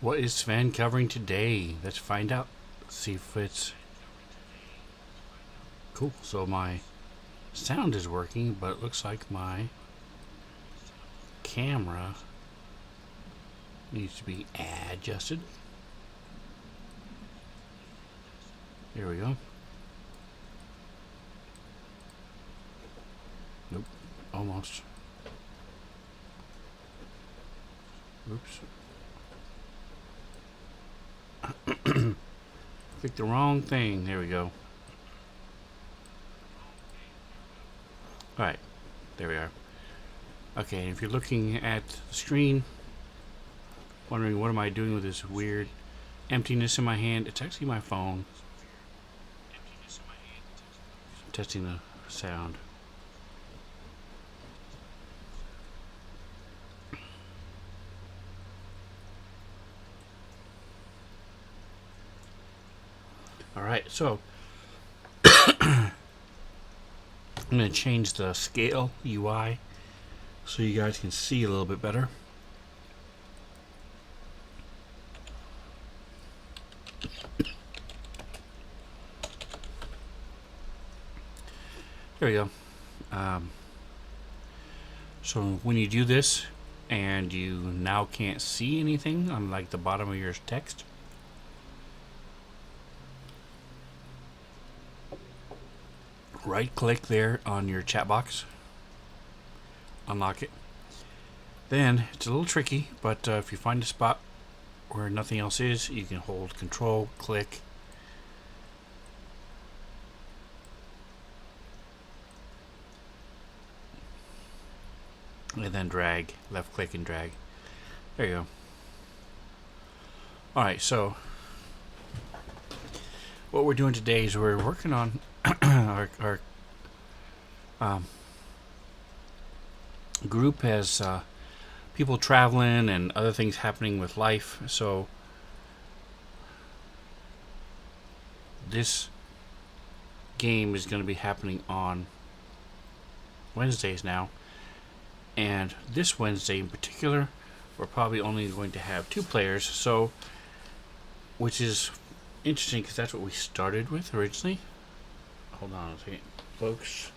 What is Sven covering today? Let's find out. See if it's cool. So my sound is working, but it looks like my camera needs to be adjusted. There we go. Nope. Almost. Oops. Clicked the wrong thing. There we go. Alright. There we are. Okay, if you're looking at the screen, wondering what am I doing with this weird emptiness in my hand, it's actually my phone. I'm testing the sound. Alright, so I'm going to change the scale UI so you guys can see a little bit better. There we go. So when you do this and you now can't see anything on like the bottom of your text, right click there on your chat box, unlock it. Then it's a little tricky, but if you find a spot where nothing else is, you can hold control, click, and then drag, left click and drag. There you go. Alright, so what we're doing today is we're working on our group has people traveling and other things happening with life. So this game is going to be happening on Wednesdays now. And this Wednesday in particular, we're probably only going to have 2 players. So, which is interesting because that's what we started with originally. Hold on a second, folks.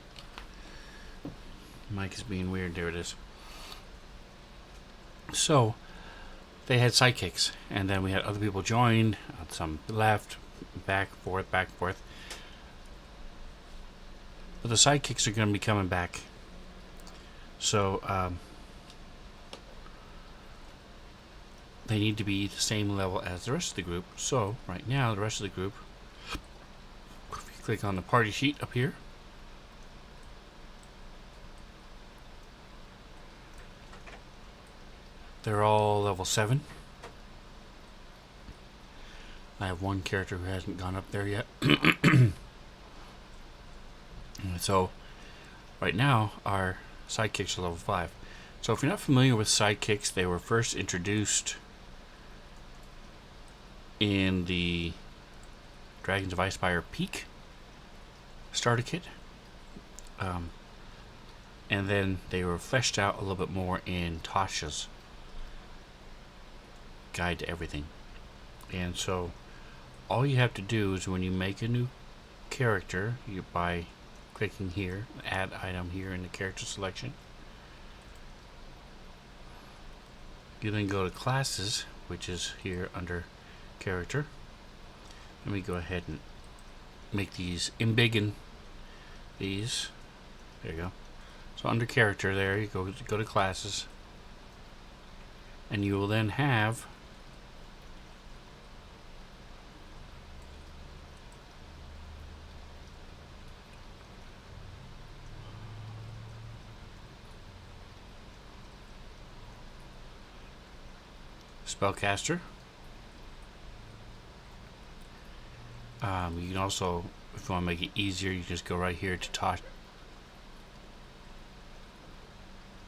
Mic is being weird. There it is. So, they had sidekicks, and then we had other people join. Some left, back, forth. But the sidekicks are going to be coming back. So, they need to be the same level as the rest of the group. So, right now, the rest of the group, if you click on the party sheet up here, they're all level 7. I have one character who hasn't gone up there yet. So, right now, our sidekicks are level 5. So if you're not familiar with sidekicks, they were first introduced in the Dragons of Icespire Peak starter kit. And then they were fleshed out a little bit more in Tasha's Guide to Everything. And so all you have to do is when you make a new character, by clicking here, add item here in the character selection, you then go to classes, which is here under character. Let me go ahead and make these embiggen these. There you go. So under character there, you go to classes, and you will then have spellcaster. You can also, if you want to make it easier, you just go right here to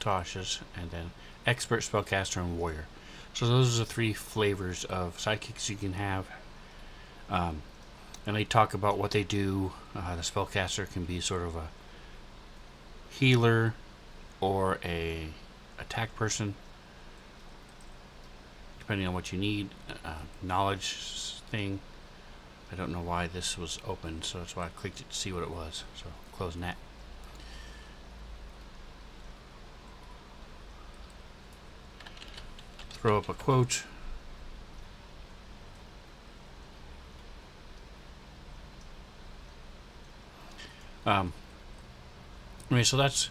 Tasha's, and then expert, spellcaster, and warrior. So those are the 3 flavors of sidekicks you can have. And they talk about what they do. The spellcaster can be sort of a healer or a attack person, depending on what you need. Knowledge thing. I don't know why this was open, so that's why I clicked it to see what it was. So closing that. Throw up a quote. Anyway, so that's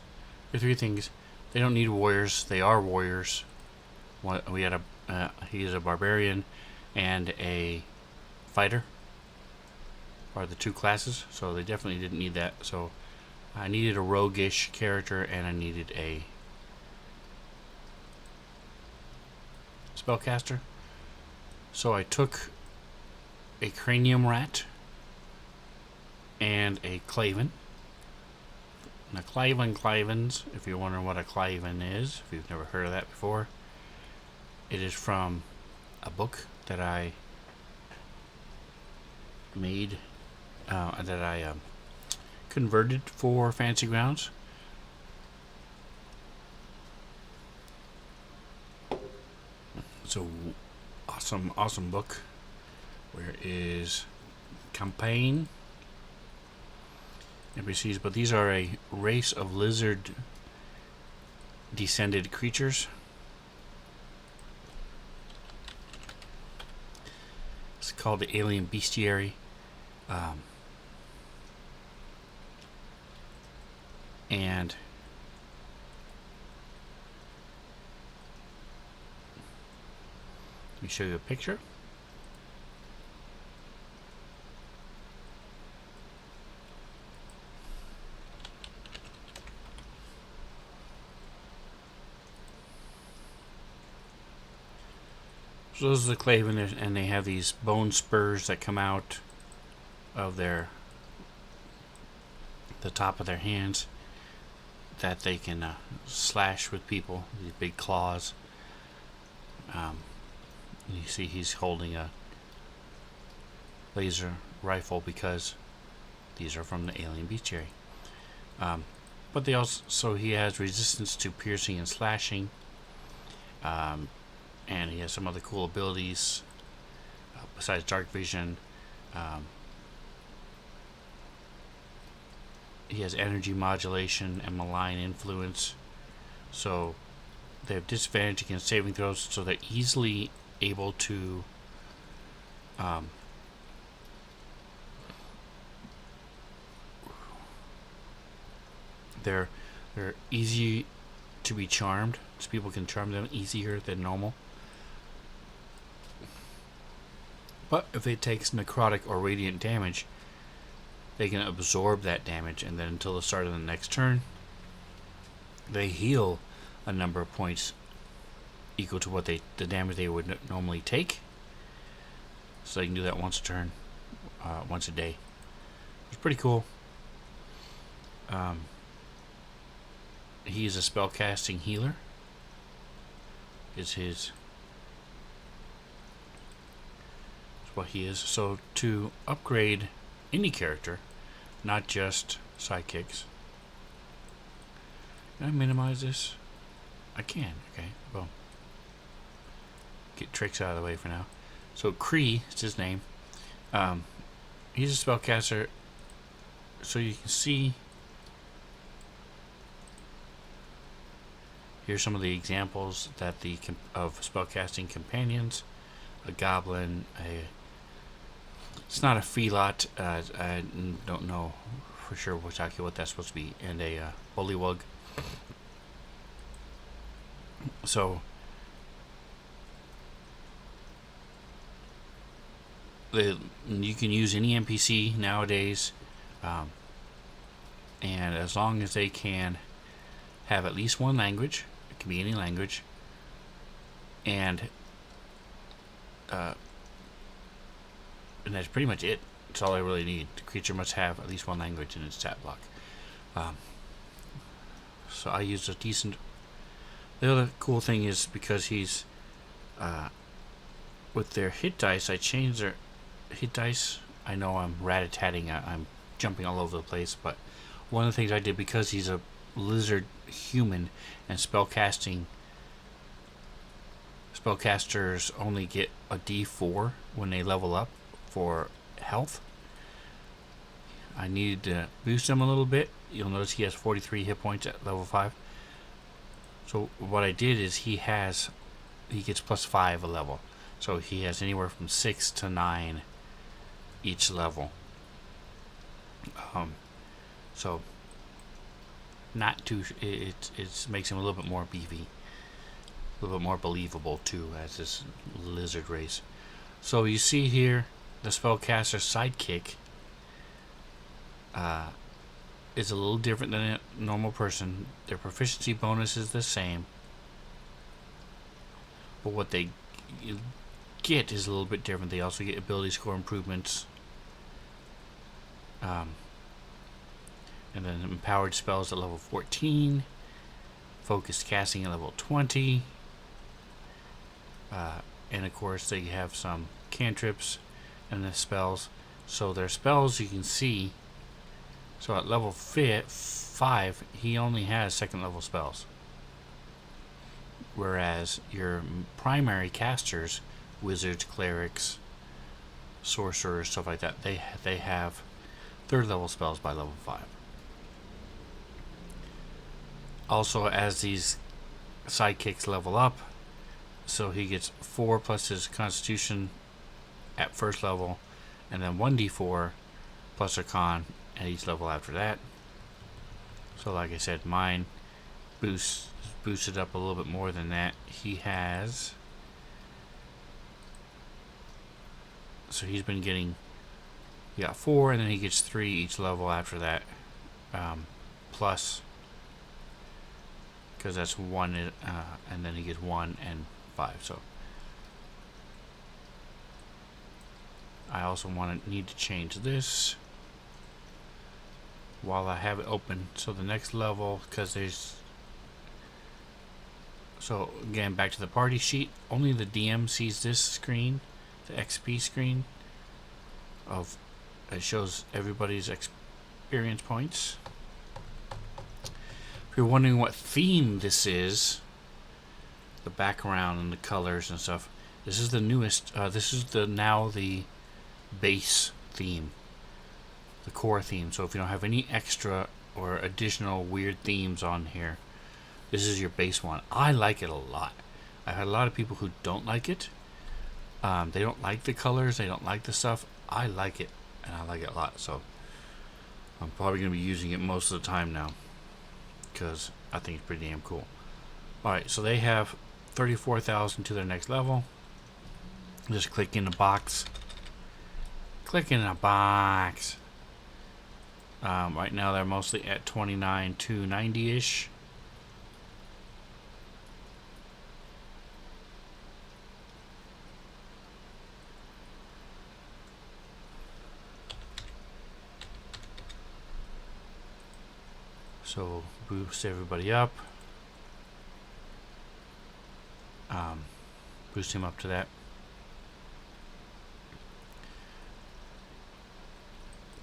the three things. They don't need warriors. They are warriors. We had he is a barbarian and a fighter are the two classes, so they definitely didn't need that. So I needed a roguish character and I needed a spellcaster. So I took a cranium rat and a Claven. Now Clavens, if you're wondering what a Claven is, if you've never heard of that before, it is from a book that I made, that I converted for Fantasy Grounds. It's a awesome book. Where is campaign? NPCs, but these are a race of lizard descended creatures. It's called the Alien Bestiary. And let me show you a picture. So those are the Claven, and they have these bone spurs that come out of the top of their hands that they can slash with people. These big claws. You see he's holding a laser rifle because these are from the Alien Bestiary. But they also, so he has resistance to piercing and slashing. And he has some other cool abilities besides dark vision. He has energy modulation and malign influence. So they have disadvantage against saving throws, so they're easily able to they're easy to be charmed, so people can charm them easier than normal. But if it takes necrotic or radiant damage, they can absorb that damage, and then until the start of the next turn, they heal a number of points equal to what the damage they would normally take. So they can do that once a turn, once a day. It's pretty cool. He's a spellcasting healer. Is what he is. So to upgrade any character, not just sidekicks. Can I minimize this? I can. Okay, well, get tricks out of the way for now. So Kree is his name. He's a spellcaster. So you can see here's some of the examples that of spellcasting companions. A goblin, it's not a felot, I don't know for sure exactly what that's supposed to be, and a bullywug. So you can use any NPC nowadays, and as long as they can have at least one language, it can be any language, and that's pretty much it. That's all I really need. The creature must have at least one language in its stat block. So I used a decent. The other cool thing is because he's with their hit dice, I changed their hit dice. I know I'm rat-a-tatting, I'm jumping all over the place, but one of the things I did, because he's a lizard human and spellcasting spellcasters only get a D4 when they level up for health. I needed to boost him a little bit. You'll notice he has 43 hit points at level 5. So what I did is he gets +5 a level. So he has anywhere from 6 to 9 each level. So not too. It makes him a little bit more beefy, a little bit more believable too as this lizard race. So you see here the spellcaster sidekick is a little different than a normal person. Their proficiency bonus is the same, but what they get is a little bit different. They also get ability score improvements, and then empowered spells at level 14, focused casting at level 20, and of course they have some cantrips and the spells. So their spells you can see. So at level 5, he only has second level spells. Whereas your primary casters, wizards, clerics, sorcerers, stuff like that, they have third level spells by level 5. Also, as these sidekicks level up, so he gets 4 plus his constitution at first level, and then 1d4 plus a con at each level after that. So like I said, mine boosted up a little bit more than that. He has, so he's been getting, he got 4 and then he gets 3 each level after that, plus, because that's 1 and then he gets 1 and 5. So I also need to change this while I have it open. So the next level, because there's, so again, back to the party sheet, only the DM sees this screen, the XP screen of, it shows everybody's experience points. If you're wondering what theme this is, the background and the colors and stuff, this is the newest, this is the base theme, the core theme. So if you don't have any extra or additional weird themes on here, this is your base one. I like it a lot. I've had a lot of people who don't like it. They don't like the colors, they don't like the stuff. I like it, and I like it a lot. So I'm probably going to be using it most of the time now, because I think it's pretty damn cool. Alright, so they have 34,000 to their next level. Just click in the box. Click in the box. Right now they're mostly at 29 to 90-ish. So boost everybody up. Boost him up to that.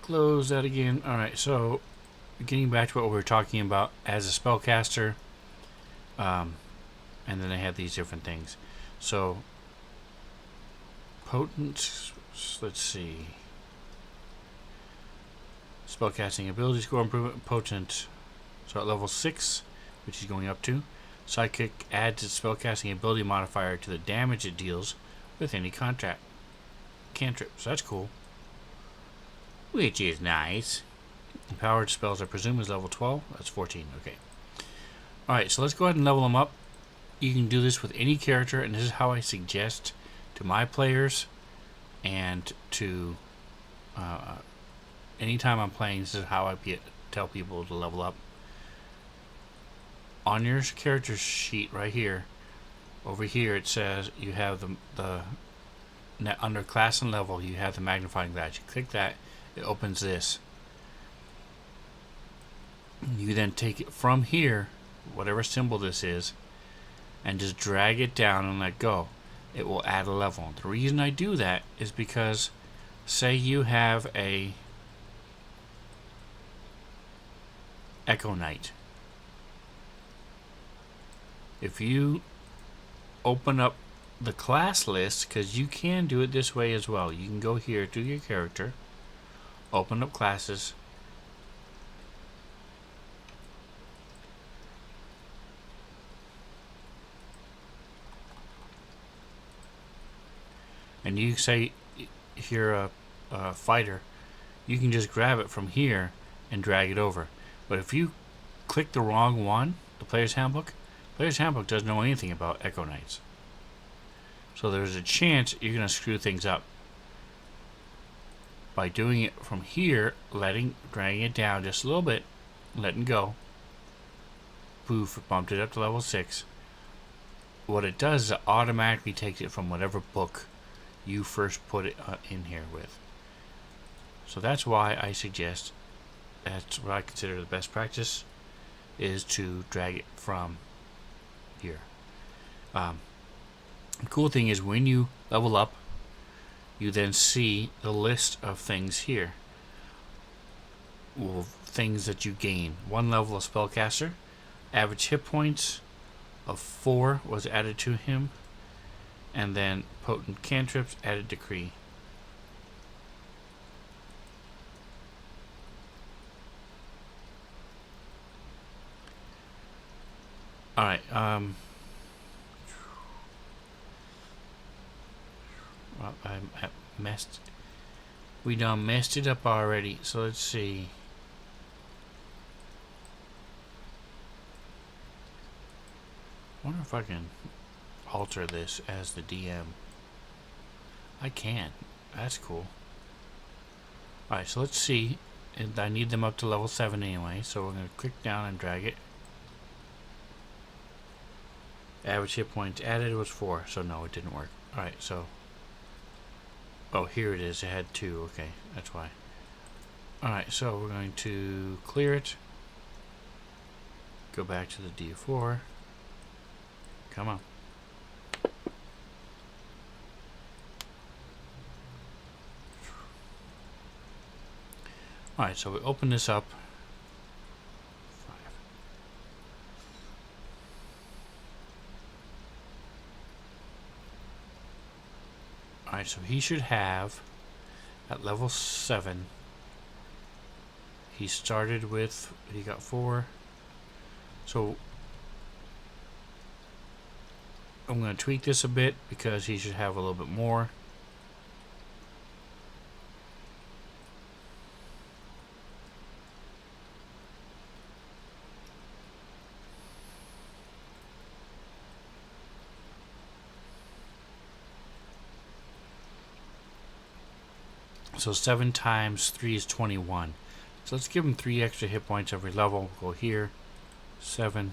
Close that again. Alright, so getting back to what we were talking about as a spellcaster, and then they have these different things. So potent, let's see, spellcasting ability score improvement, potent. So at level 6, which he's going up to, Sidekick adds its spellcasting ability modifier to the damage it deals with any cantrip. So that's cool. Which is nice. Empowered spells, I presume, is level 12. That's 14. Okay. Alright, so let's go ahead and level them up. You can do this with any character, and this is how I suggest to my players and to anytime I'm playing, this is how I tell people to level up. On your character sheet right here, over here it says you have the under class and level, you have the magnifying glass. You click that, it opens this. You then take it from here, whatever symbol this is, and just drag it down and let go. It will add a level. The reason I do that is because, say you have a Echo Knight. If you open up the class list, because you can do it this way as well. You can go here to your character, open up classes, and you say if you're a fighter, you can just grab it from here and drag it over. But if you click the wrong one, the Player's Handbook doesn't know anything about Echo Knights. So there's a chance you're going to screw things up. By doing it from here, dragging it down just a little bit, letting go. Poof, bumped it up to level 6. What it does is it automatically takes it from whatever book you first put it in here with. So that's why I suggest, that's what I consider the best practice, is to drag it from here. The cool thing is when you level up, you then see the list of things here. Well, things that you gain. 1 level of Spellcaster, average hit points of 4 was added to him, and then potent cantrips added decree. Alright, well, I messed. We done messed it up already. So let's see. I wonder if I can alter this as the DM. I can. That's cool. Alright, so let's see. And I need them up to level 7 anyway. So we're going to click down and drag it. Average hit points added was 4. So no, it didn't work. Alright, so. Oh, here it is. It had 2. Okay, that's why. Alright, so we're going to clear it. Go back to the D4. Come on. Alright, so we open this up. 5. Alright, so he should have, at level 7, he started with, he got 4. So I'm going to tweak this a bit because he should have a little bit more. So 7 times 3 is 21. So let's give him 3 extra hit points every level. Go here. 7,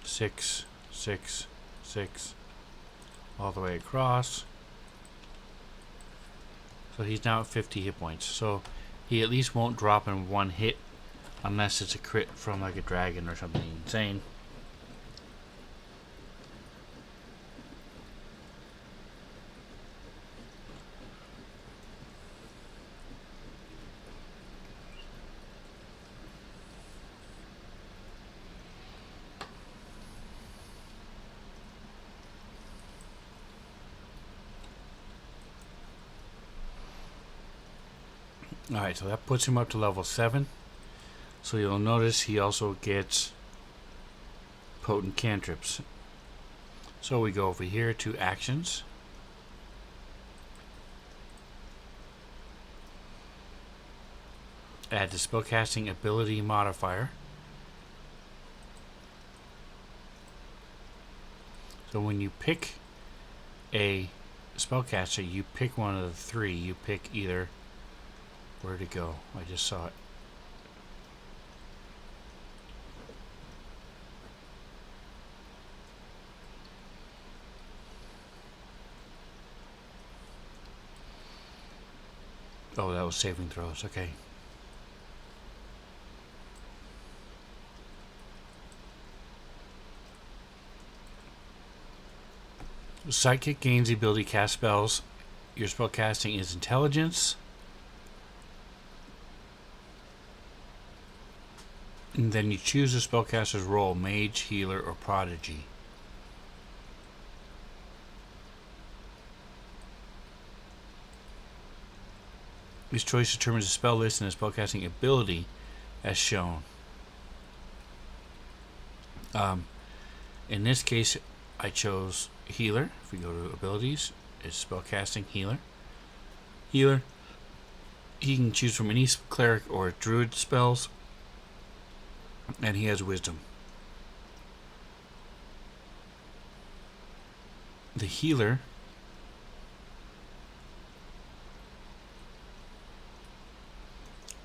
6, 6, 6. All the way across. So he's now at 50 hit points. So he at least won't drop in 1 hit. Unless it's a crit from like a dragon or something insane. Alright, so that puts him up to level 7. So you'll notice he also gets potent cantrips. So we go over here to actions. Add the spellcasting ability modifier. So when you pick a spellcaster, you pick one of the 3. You pick either. Where'd it go? I just saw it. Oh, that was saving throws. Okay. Sidekick gains the ability to cast spells. Your spellcasting is intelligence. And then you choose the spellcaster's role, mage, healer, or prodigy. This choice determines the spell list and the spellcasting ability as shown. In this case, I chose Healer. If we go to abilities, it's spellcasting Healer. Healer, he can choose from any cleric or druid spells, and he has wisdom. The healer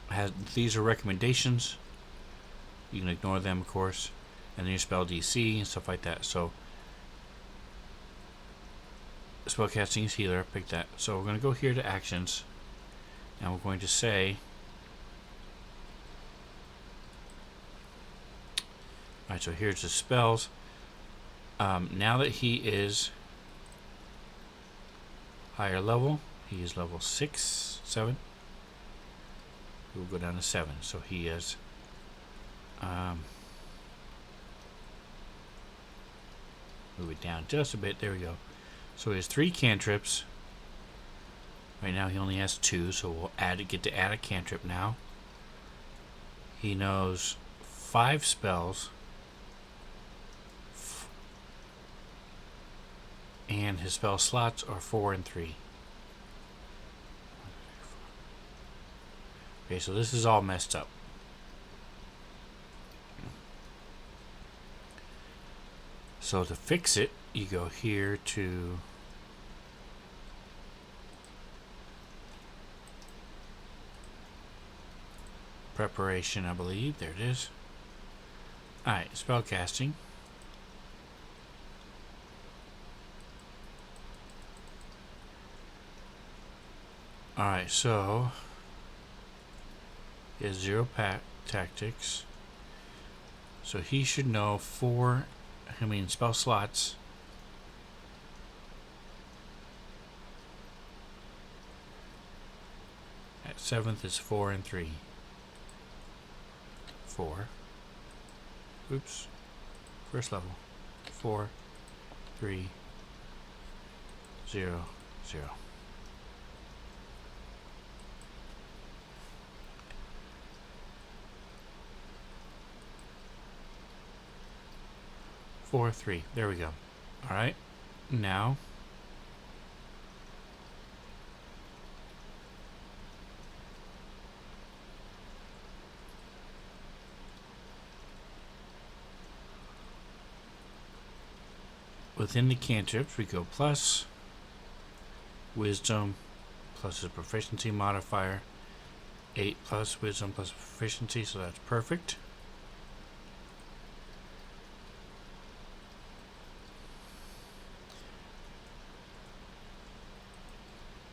has, these are recommendations. You can ignore them, of course, and then your spell DC and stuff like that. So spellcasting is healer. Pick that. So we're going to go here to actions, and we're going to say, alright, so here's the spells. Now that he is higher level, he is level 6, 7. We'll go down to 7. So he is move it down just a bit. There we go. So he has 3 cantrips. Right now he only has 2, so we'll get to add a cantrip now. He knows 5 spells. And his spell slots are 4 and 3. Okay, so this is all messed up. So to fix it, you go here to preparation, I believe. There it is. Alright, spellcasting. Alright, so he has 0 tactics. So he should know 4, spell slots. At 7th is 4 and 3. 4. Oops. First level. 4, 3, 0, 0. Four, 3. There we go. Alright. Now within the cantrips we go plus wisdom plus his proficiency modifier. 8 plus wisdom plus proficiency, so that's perfect.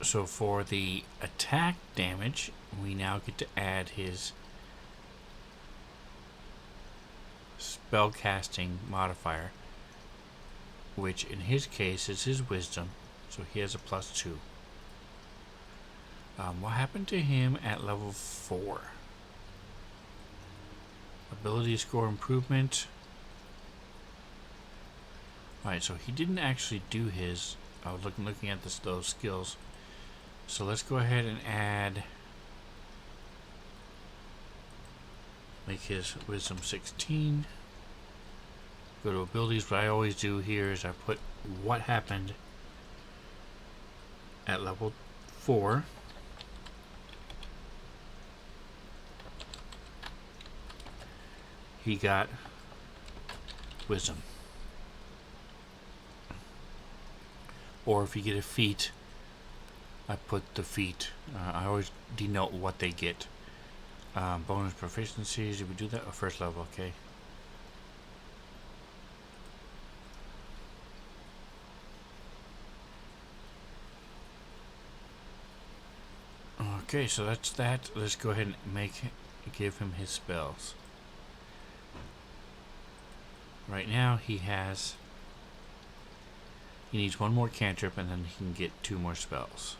So for the attack damage, we now get to add his spellcasting modifier, which in his case is his wisdom, so he has a +2. What happened to him at level 4? Ability score improvement. Alright, so he didn't actually do his. I was looking at those skills. So let's go ahead and make his wisdom 16. Go to abilities. What I always do here is I put what happened at level 4. He got wisdom. Or if you get a feat, I put the feat. I always denote what they get. Bonus proficiencies. Did we do that? First level, okay. Okay, so that's that. Let's go ahead and give him his spells. Right now he needs 1 more cantrip and then he can get 2 more spells.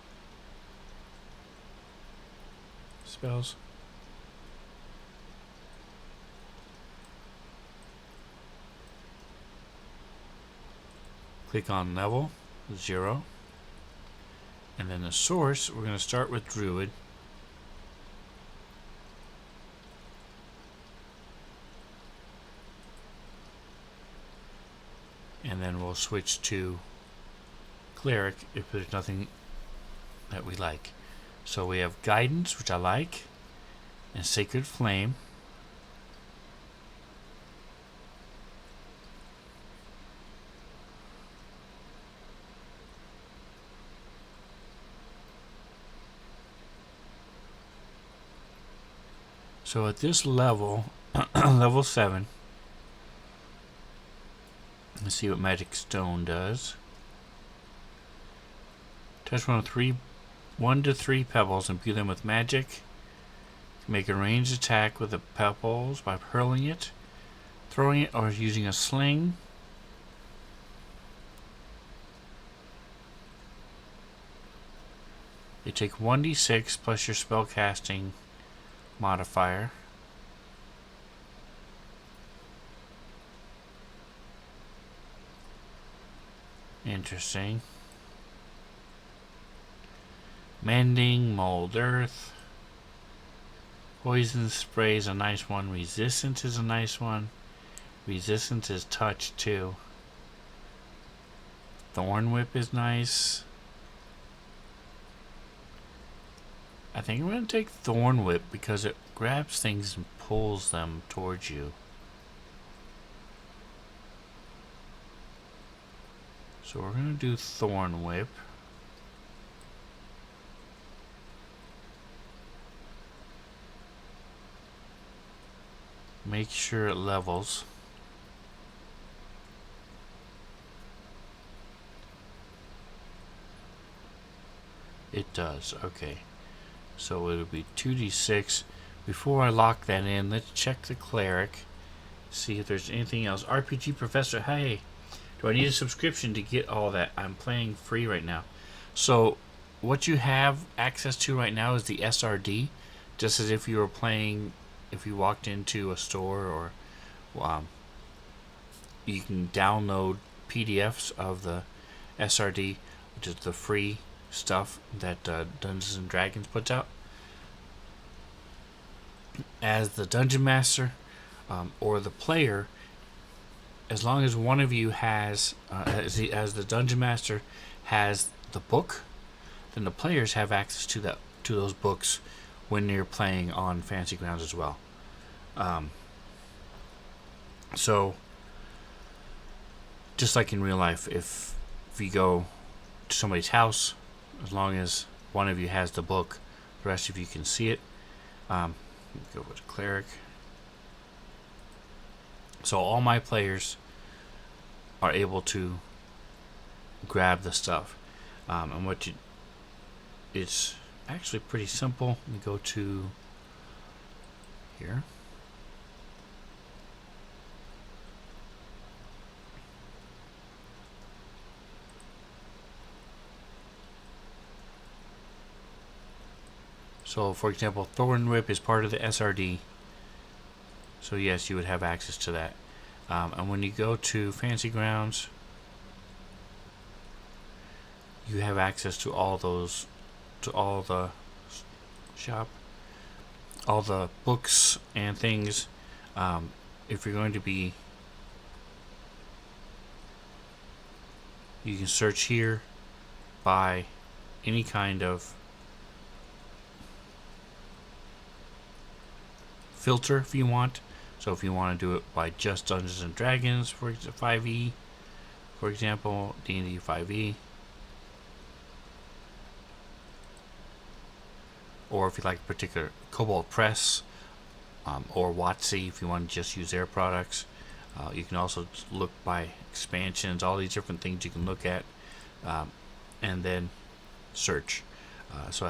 Spells. Click on level 0. And then the source, we're going to start with Druid. and then we'll switch to Cleric if there's nothing that we like. So we have Guidance, which I like, and Sacred Flame. So at this level, level 7, let's see what Magic Stone does. Touch one to three pebbles, imbue them with magic. Make a ranged attack with the pebbles by hurling it, throwing it, or using a sling. They take 1d6 plus your spellcasting modifier. Interesting. Mending, Mold Earth. Poison Spray is a nice one. Resistance is a nice one. Resistance is touch too. Thorn Whip is nice. I think I'm going to take Thorn Whip because it grabs things and pulls them towards you. So we're going to do Thorn Whip. Make sure it levels. It does, okay. So it'll be 2d6. Before I lock that in, let's check the Cleric. See if there's anything else. RPG Professor, hey. Do I need a subscription to get all that? I'm playing free right now. So what you have access to right now is the SRD. Just as if you were playing, if you walked into a store, or you can download PDFs of the SRD, which is the free stuff that Dungeons and Dragons puts out. As the Dungeon Master or the player, as long as one of you has, as the Dungeon Master has the book, then the players have access to those books when you're playing on Fantasy Grounds as well. So, just like in real life, if you go to somebody's house, as long as one of you has the book, the rest of you can see it. Go with Cleric. So all my players are able to grab the stuff. And it's actually pretty simple. Let me go to here. So, for example, Thorn Whip is part of the SRD. So yes, you would have access to that. And when you go to Fantasy Grounds, you have access to all those, to all the shop, all the books and things. If you're going to be, you can search here by any kind of filter if you want. So if you want to do it by just Dungeons and Dragons, for 5e, for example, D&D 5e, or if you like particular Cobalt Press, or WotC if you want to just use their products. You can also look by expansions, all these different things you can look at, and then search. So